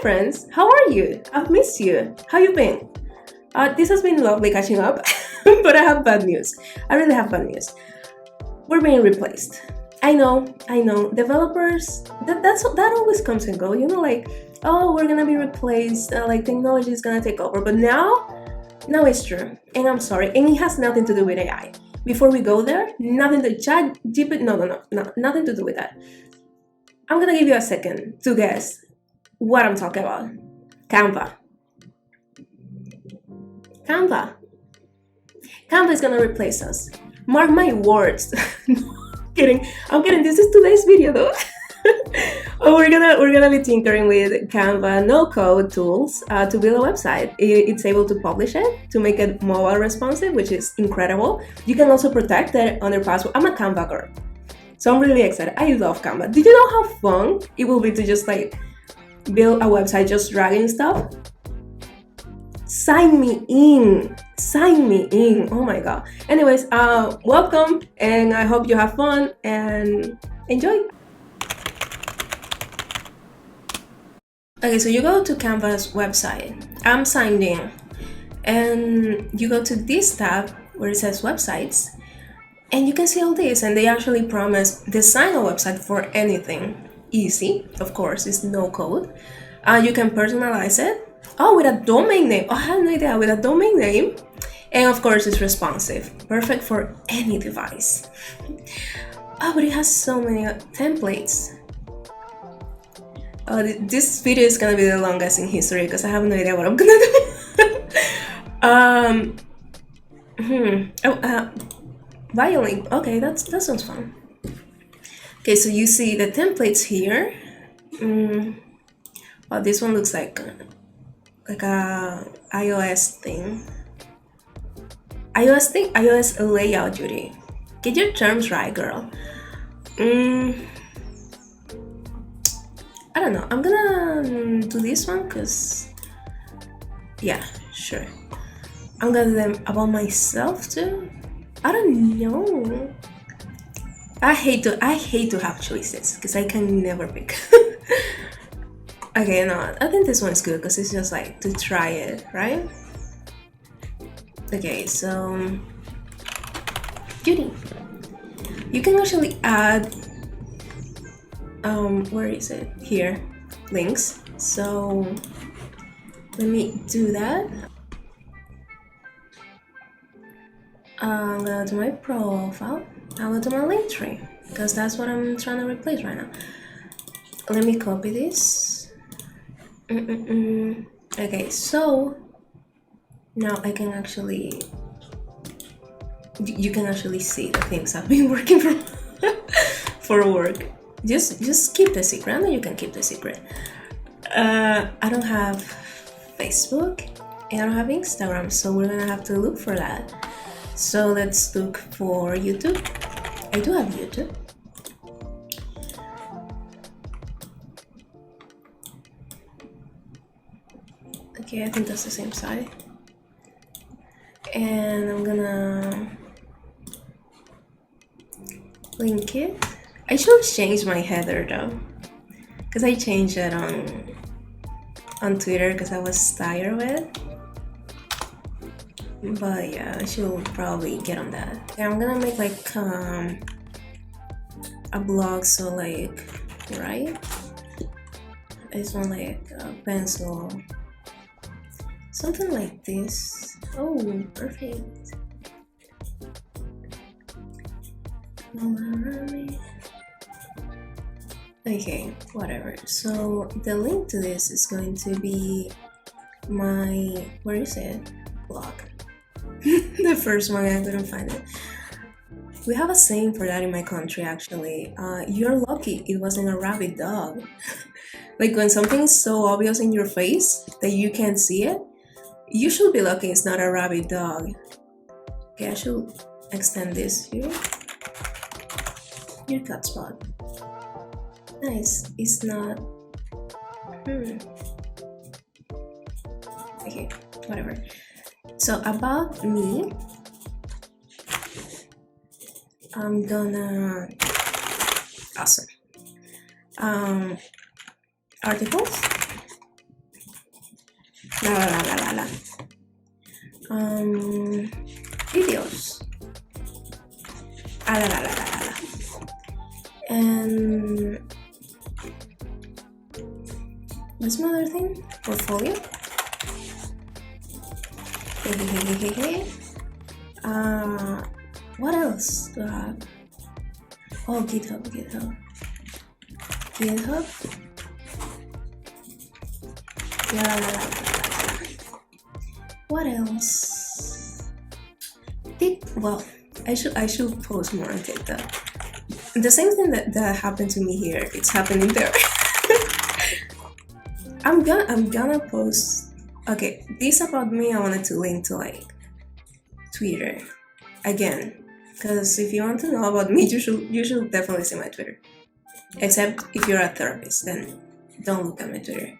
friends, how are you? I've missed you. How you been? This has been lovely catching up, but I have bad news. I really have bad news. We're being replaced. I know. Developers, that always comes and goes. You know, like, oh, we're gonna be replaced. Like technology is gonna take over. But now it's true, and I'm sorry, and it has nothing to do with AI. Before we go there, nothing to chat GPT. No, nothing to do with that. I'm gonna give you a second to guess what I'm talking about. Canva. Canva is gonna replace us. Mark my words. Kidding. I'm kidding. This is today's video though. Oh, we're gonna be tinkering with Canva no-code tools to build a website. It's able to publish it, to make it mobile responsive, which is incredible. You can also protect it under password. I'm a Canva girl, so I'm really excited. I love Canva. Did you know how fun it will be to just like build a website just dragging stuff? Sign me in. Oh my god. Anyways, welcome, and I hope you have fun and enjoy. Okay, so you go to Canva's website. I'm signed in, and you go to this tab where it says websites, and you can see all this, and they actually promise design a website for anything. Easy, of course, it's no code. You can personalize it. Oh, with a domain name. Oh, I had no idea. With a domain name. And of course, it's responsive. Perfect for any device. Oh, but it has so many templates. Oh, this video is gonna be the longest in history because I have no idea what I'm gonna do. Violin. Okay, that sounds fun. Okay, so you see the templates here. Oh, this one looks like a iOS thing. iOS layout duty. Get your terms right, girl. I don't know. I'm gonna do this one because, yeah, sure. I'm gonna do them about myself too. I don't know. I hate to have choices because I can never pick. Okay, no, I think this one is good because it's just like to try it, right? Okay, so beauty. You can actually add where is it? Here, links. So let me do that. I'm gonna do my profile. I'll go to my link tree because that's what I'm trying to replace right now. Let me copy this. Okay, so now I can actually, you can actually see the things I've been working for work. Just keep the secret. I know you can keep the secret. I don't have Facebook and I don't have Instagram, so we're gonna have to look for that. So let's look for YouTube. I do have YouTube. Okay, I think that's the same side. And I'm gonna link it. I should change my header though, because I changed it on Twitter because I was tired of it. But yeah, I should probably get on that. Yeah, I'm gonna make like a blog, so like, right? I just want like a pencil, something like this. Oh, perfect. Okay, whatever. So the link to this is going to be my, where is it? Blog. The first one, I couldn't find it. We have a saying for that in my country actually. You're lucky it wasn't a rabid dog. Like when something is so obvious in your face that you can't see it, you should be lucky it's not a rabid dog. Okay, I should extend this here. Your cut spot. Nice. It's not. Okay, whatever. So about me, I'm gonna awesome articles. La la la la la la. Videos. Ah, la la la la la la. And what's my other thing? Portfolio. Hey. What else do I have? Oh, GitHub. Yeah. What else? Well, I should post more on TikTok. The same thing that happened to me here, it's happening there. I'm gonna post. Okay, this about me. I wanted to link to like Twitter again, because if you want to know about me, you should definitely see my Twitter. Except if you're a therapist, then don't look at my Twitter.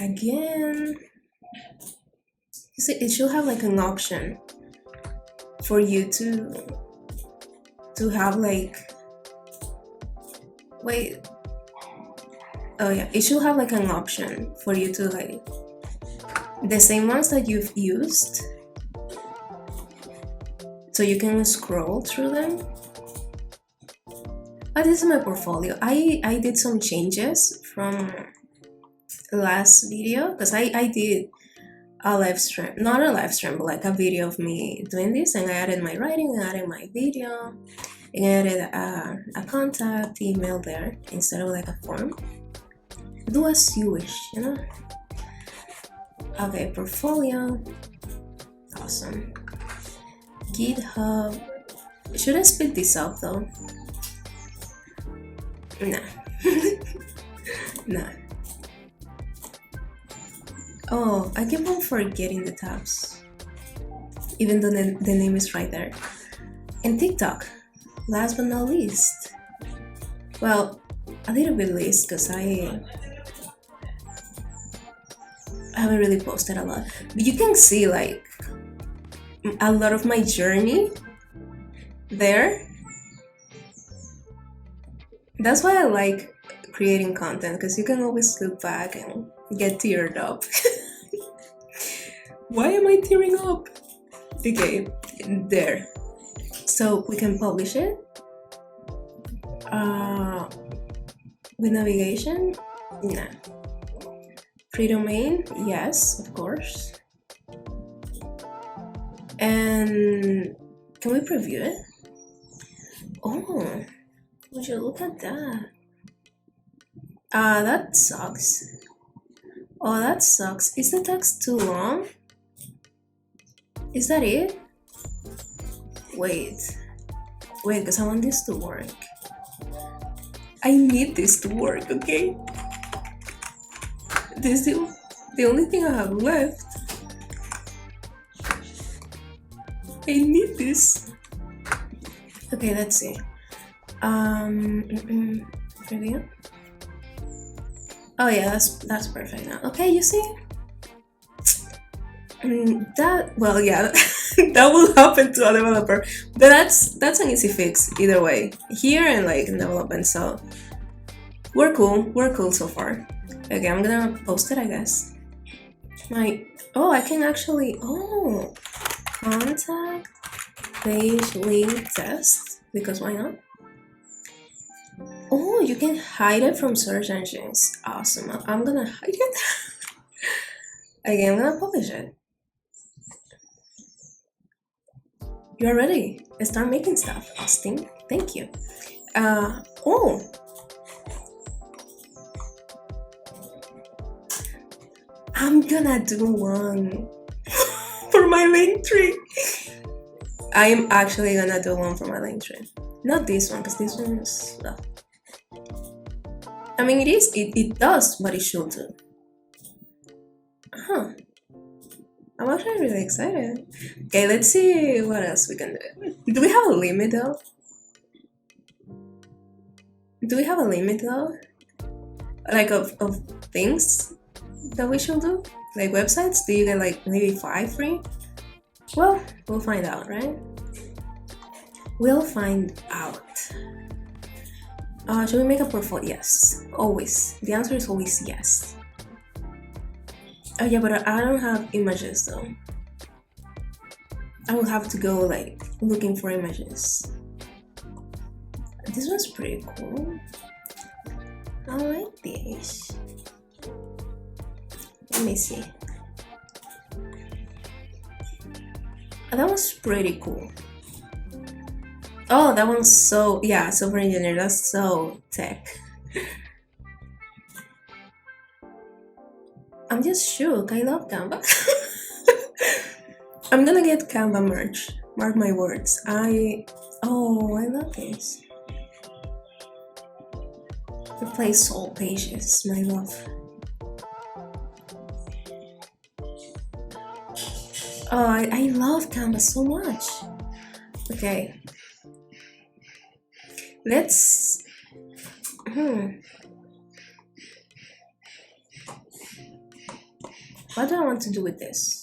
Again, you see, it should have like an option for you to have like. Wait. Oh yeah, it should have like an option for you to like the same ones that you've used, so you can scroll through them. Oh, this is my portfolio. I did some changes from last video because I did a live stream, not a live stream, but like a video of me doing this, and I added my writing, I added my video, and I added a contact email there instead of like a form. Do as you wish, you know? Okay, portfolio. Awesome. GitHub. Should I split this up though? Nah. Nah. Oh, I keep on forgetting the tabs. Even though the name is right there. And TikTok. Last but not least. Well, a little bit least because I haven't really posted a lot, but you can see like a lot of my journey there. That's why I like creating content, because you can always look back and get teared up. Why am I tearing up? Okay, there. So we can publish it with navigation. Nah. Free domain, yes, of course. And can we preview it? Oh, would you look at that? That sucks. Oh, that sucks. Is the text too long? Is that it? Wait, because I want this to work. I need this to work, okay? This is the only thing I have left. I need this. Okay, let's see. Preview. Oh yeah, that's perfect now. Okay, you see? That, well, yeah, that will happen to a developer. But that's an easy fix either way. Here and like in development, so we're cool so far. Okay, I'm gonna post it, I guess. I can actually, contact page link test, because why not? Oh, you can hide it from search engines. Awesome. I'm gonna hide it. Okay, I'm gonna publish it. You're ready. Start making stuff, Austin. Thank you. I'm gonna do one for my link tree. I'm actually gonna do one for my link tree. Not this one, because this one is, well, I mean, it does what it should do. I'm actually really excited. Okay, let's see what else we can do. Do we have a limit though? Like of things that we should do? Like websites? Do you get like maybe 5 free? Well, we'll find out, right? We'll find out. Should we make a portfolio? Yes, always. The answer is always yes. Oh yeah, but I don't have images though. I will have to go like looking for images. This one's pretty cool. I like this. Let me see. Oh, that was pretty cool. Oh, that one's so, yeah, software engineer. That's so tech. I'm just shook. I love Canva. I'm gonna get Canva merch. Mark my words. I love this. Replace all pages, my love. Oh, I love Canva so much. Okay. Let's... What do I want to do with this?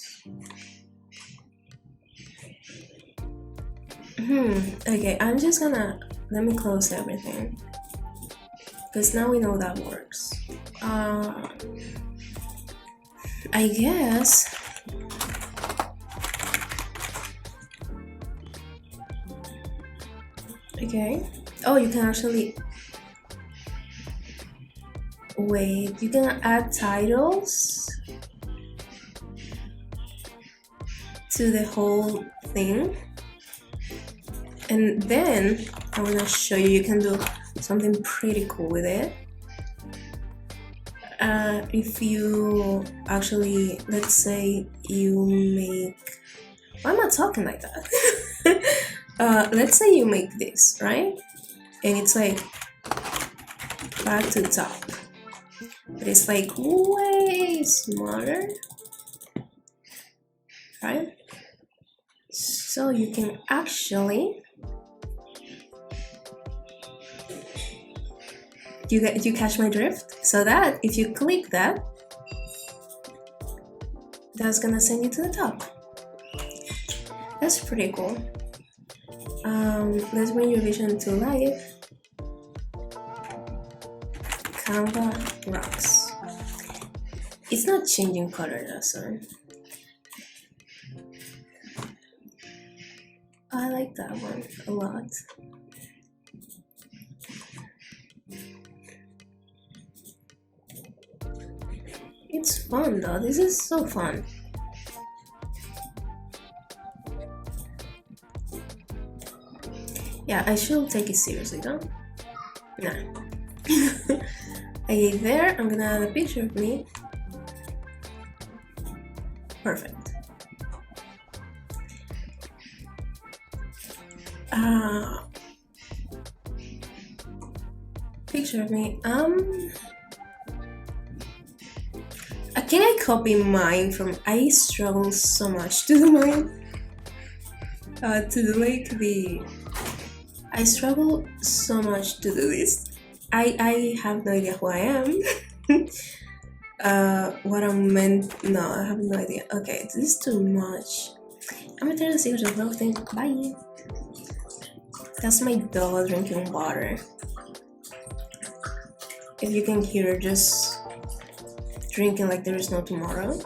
Okay, I'm just gonna... Let me close everything. Because now we know that works. I guess... Okay. Oh, you can actually... Wait, you can add titles to the whole thing. And then I'm gonna show you, you can do something pretty cool with it. If you actually, let's say you make, why am I talking like that? Let's say you make this, right? And it's like back to top, but it's like way smaller, right? So you can actually, you catch my drift? So that if you click that, that's gonna send you to the top. That's pretty cool. Let's bring your vision to life. Canva rocks. It's not changing color though, so I like that one a lot. It's fun though, this is so fun. Yeah, I should take it seriously though. Nah. Okay, there, I'm gonna add a picture of me. Perfect. Picture of me. Can I copy mine from? I struggle so much to do mine. To do like the. I struggle so much to do this. I have no idea who I am. What I'm meant. No, I have no idea. Okay, this is too much. I'm gonna turn the secret of love thing. Bye. That's my dog drinking water. If you can hear, just drinking like there is no tomorrow.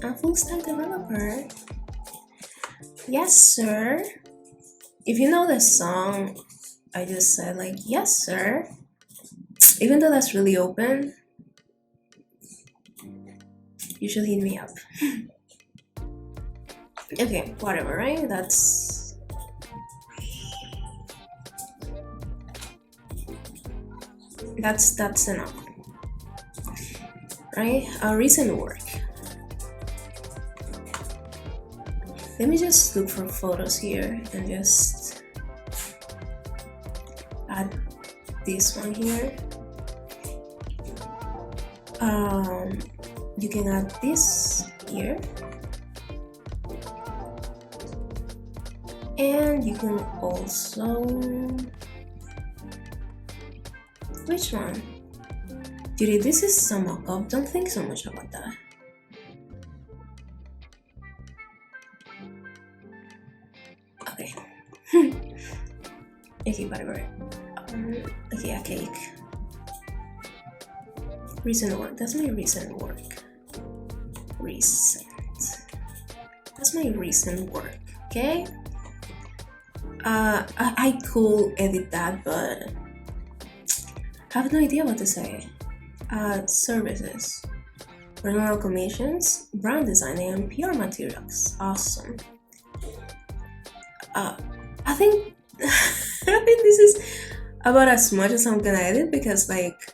I'm full stack developer. Yes, sir. If you know the song, I just said like, yes, sir. Even though that's really open, you should hit me up. Okay, whatever, right? That's enough, right? Recent work. Let me just look for photos here and just add this one here. You can add this here, and you can also, which one? Dude, this is some mock-up. Don't think so much about that. Okay. Okay, whatever. Okay, a cake. Recent work. That's my recent work. Recent. That's my recent work. Okay. I could edit that, but I have no idea what to say. Services, personal commissions, brand designing, and PR materials. Awesome. I think I think this is about as much as I'm gonna edit because, like,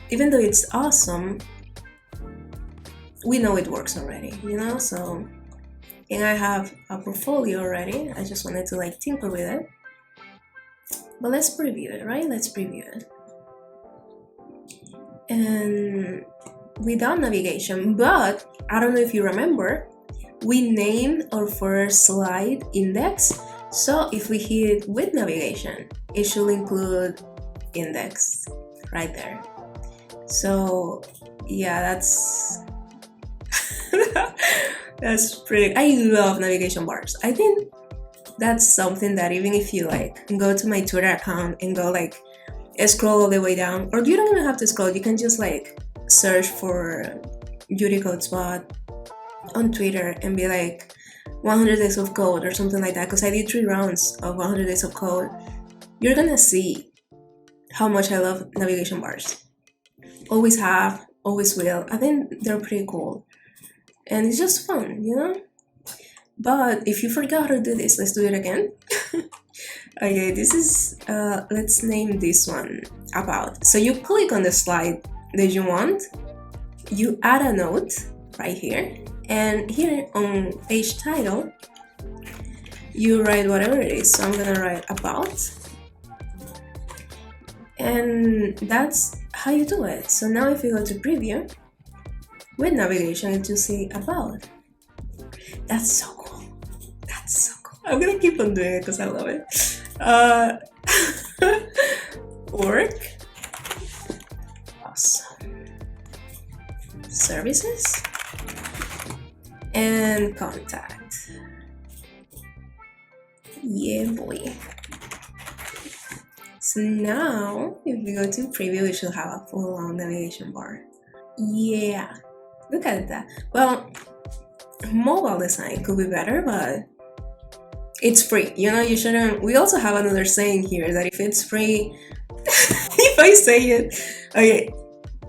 even though it's awesome, we know it works already, you know. So, and I have a portfolio already. I just wanted to like tinker with it. But let's preview it, right? Let's preview it. And without navigation, but I don't know if you remember, we named our first slide index. So if we hit with navigation, it should include index right there. So yeah, that's pretty. I love navigation bars. I think that's something that even if you like go to my Twitter account and go like scroll all the way down, or you don't even have to scroll, you can just like search for Beauty Code Spot on Twitter and be like 100 days of code or something like that, because I did 3 rounds of 100 days of code. You're gonna see how much I love navigation bars. Always have, always will. I think they're pretty cool and it's just fun, you know. But if you forgot how to do this, let's do it again. Okay, this is let's name this one about. So you click on the slide that you want, you add a note right here, and here on page title you write whatever it is. So I'm gonna write about, and that's how you do it. So now if you go to preview with navigation, you see about. That's so cool. That's so cool. I'm gonna keep on doing it because I love it. Work. Awesome. Services. And contact. Yeah, boy. So now, if we go to preview, we should have a full-on navigation bar. Yeah. Look at that. Well, mobile design could be better, but it's free, you know. You shouldn't. We also have another saying here that if it's free, if I say it, okay,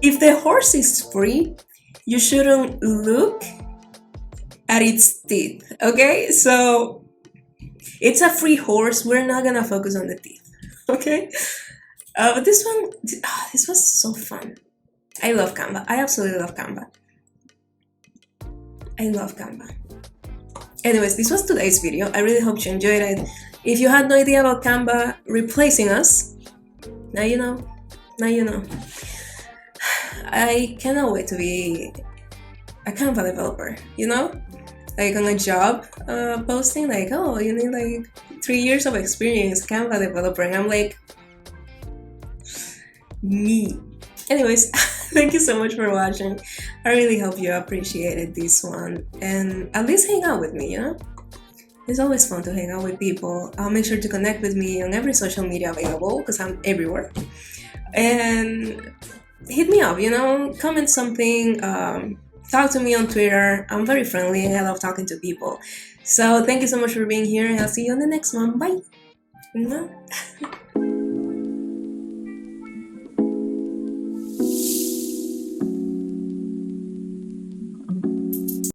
if the horse is free, you shouldn't look at its teeth. Okay, so it's a free horse. We're not gonna focus on the teeth. Okay, but this one, this was so fun. I love Canva. I absolutely love Canva. I love Canva. Anyways, this was today's video. I really hope you enjoyed it. If you had no idea about Canva replacing us, now you know. Now you know. I cannot wait to be a Canva developer, you know? Like on a job posting, like, oh, you need like 3 years of experience, Canva developer. And I'm like, me. Anyways, thank you so much for watching. I really hope you appreciated this one and at least hang out with me, you know? It's always fun to hang out with people. I'll make sure to connect with me on every social media available because I'm everywhere. And hit me up, you know? Comment something, talk to me on Twitter. I'm very friendly and I love talking to people. So thank you so much for being here and I'll see you on the next one. Bye!